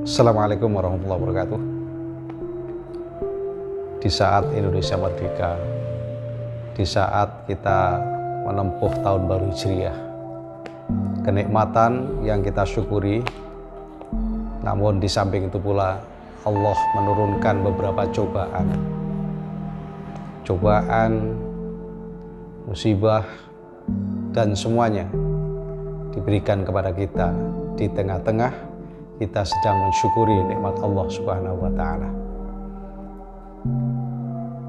Assalamualaikum warahmatullahi wabarakatuh. Di saat Indonesia merdeka, di saat kita menempuh tahun baru Hijriah, kenikmatan yang kita syukuri, namun di samping itu pula Allah menurunkan beberapa cobaan, musibah, dan semuanya diberikan kepada kita di tengah-tengah kita sedang mensyukuri nikmat Allah Subhanahu wa Ta'ala.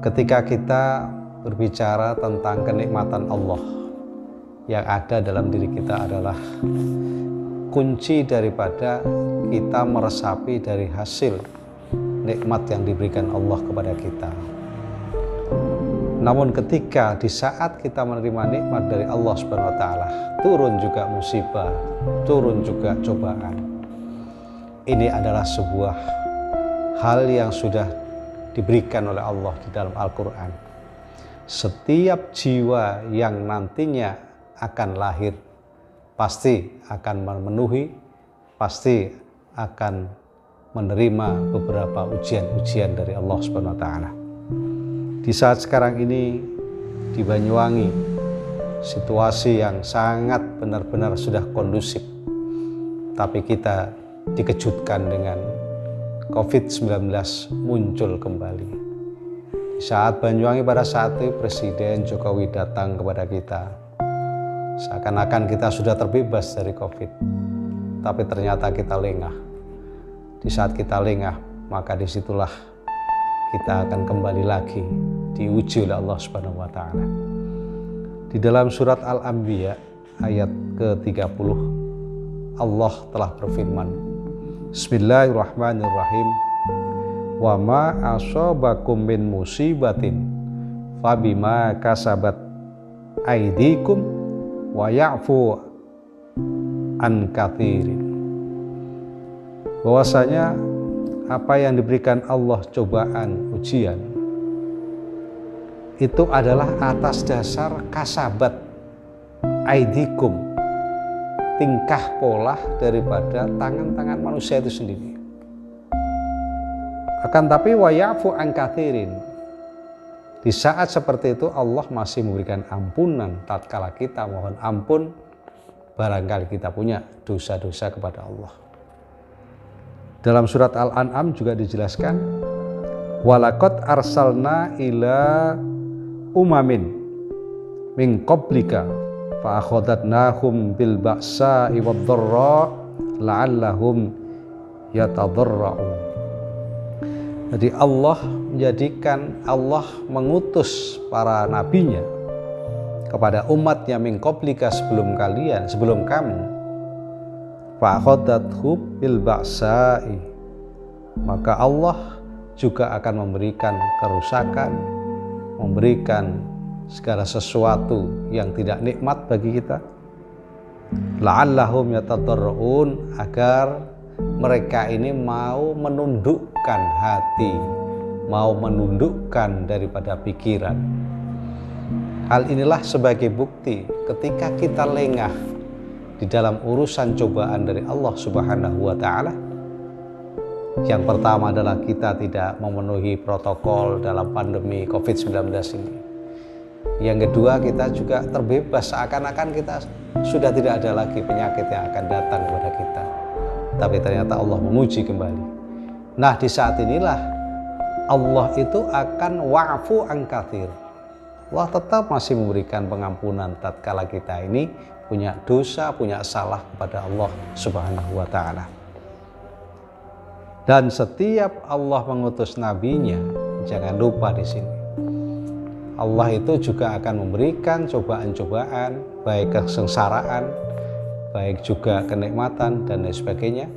Ketika kita berbicara tentang kenikmatan Allah yang ada dalam diri kita adalah kunci daripada kita meresapi dari hasil nikmat yang diberikan Allah kepada kita. Namun ketika di saat kita menerima nikmat dari Allah Subhanahu wa Ta'ala, turun juga musibah, turun juga cobaan. Ini adalah sebuah hal yang sudah diberikan oleh Allah di dalam Al-Quran. Setiap jiwa yang nantinya akan lahir pasti akan memenuhi, pasti akan menerima beberapa ujian-ujian dari Allah Subhanahu wa Ta'ala. Di saat sekarang ini di Banyuwangi, situasi yang sangat benar-benar sudah kondusif, tapi kita dikejutkan dengan COVID-19 muncul kembali. Di saat Banyuwangi pada saat itu Presiden Jokowi datang kepada kita, seakan-akan kita sudah terbebas dari COVID, tapi ternyata kita lengah. Di saat kita lengah, maka disitulah kita akan kembali lagi diuji oleh Allah Subhanahu wa Ta'ala. Di dalam surat Al-Anbiya ayat ke-30, Allah telah berfirman, Bismillahirrahmanirrahim. Wa ma asobakum min musibatin fabima kasabat aidikum wa ya'fu an katsirin. Bahwasanya apa yang diberikan Allah cobaan, ujian, itu adalah atas dasar kasabat aidikum, tingkah pola daripada tangan-tangan manusia itu sendiri. Akan tapi wa ya'fu an katsirin, di saat seperti itu Allah masih memberikan ampunan tatkala kita mohon ampun barangkali kita punya dosa-dosa kepada Allah. Dalam surat Al-An'am juga dijelaskan, walaqad arsalna ila umamin min qablika fa akhadatnahum bil ba'sa'i wad dharra la'allahum yatadarra'un. Jadi Allah mengutus para nabinya kepada umatnya min qablika sebelum kamu, fa akhadathum bil ba'sa'i, maka Allah juga akan memberikan kerusakan, memberikan segala sesuatu yang tidak nikmat bagi kita, la'allahum yatadarra'un, agar mereka ini mau menundukkan hati, mau menundukkan daripada pikiran. Hal inilah sebagai bukti ketika kita lengah di dalam urusan cobaan dari Allah Subhanahu wa Ta'ala. Yang pertama adalah kita tidak memenuhi protokol dalam pandemi COVID-19 ini. Yang kedua, kita juga terbebas, seakan-akan kita sudah tidak ada lagi penyakit yang akan datang kepada kita. Tapi ternyata Allah menguji kembali. Nah, di saat inilah Allah itu akan wa'fu an katsir. Allah tetap masih memberikan pengampunan tatkala kita ini punya dosa, punya salah kepada Allah Subhanahu wa Ta'ala. Dan setiap Allah mengutus nabinya, jangan lupa di sini, Allah itu juga akan memberikan cobaan-cobaan, baik kesengsaraan, baik juga kenikmatan dan lain sebagainya,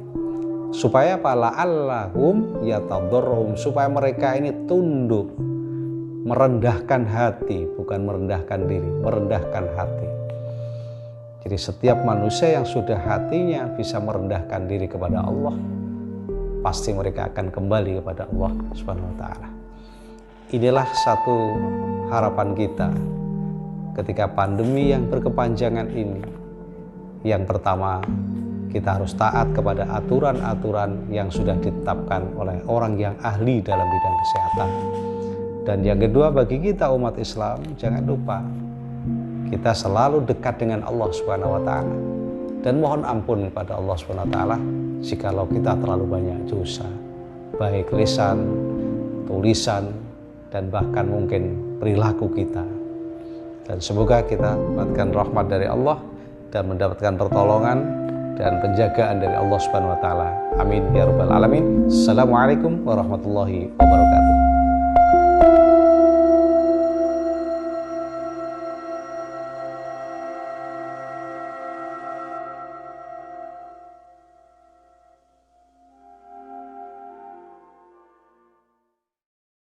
supaya la'allahum yatadarra'un, supaya mereka ini tunduk, merendahkan hati, bukan merendahkan diri, merendahkan hati. Jadi setiap manusia yang sudah hatinya bisa merendahkan diri kepada Allah, pasti mereka akan kembali kepada Allah Subhanahu wa Ta'ala. Inilah satu harapan kita ketika pandemi yang berkepanjangan ini. Yang pertama, kita harus taat kepada aturan-aturan yang sudah ditetapkan oleh orang yang ahli dalam bidang kesehatan. Dan yang kedua, bagi kita umat Islam, jangan lupa kita selalu dekat dengan Allah Subhanahu wa taala dan mohon ampun kepada Allah Subhanahu wa taala jikalau kita terlalu banyak dosa, baik lisan, tulisan, dan bahkan mungkin perilaku kita. Dan semoga kita mendapatkan rahmat dari Allah dan mendapatkan pertolongan dan penjagaan dari Allah Subhanahu wa taala. Amin ya rabbal alamin. Assalamualaikum warahmatullahi wabarakatuh.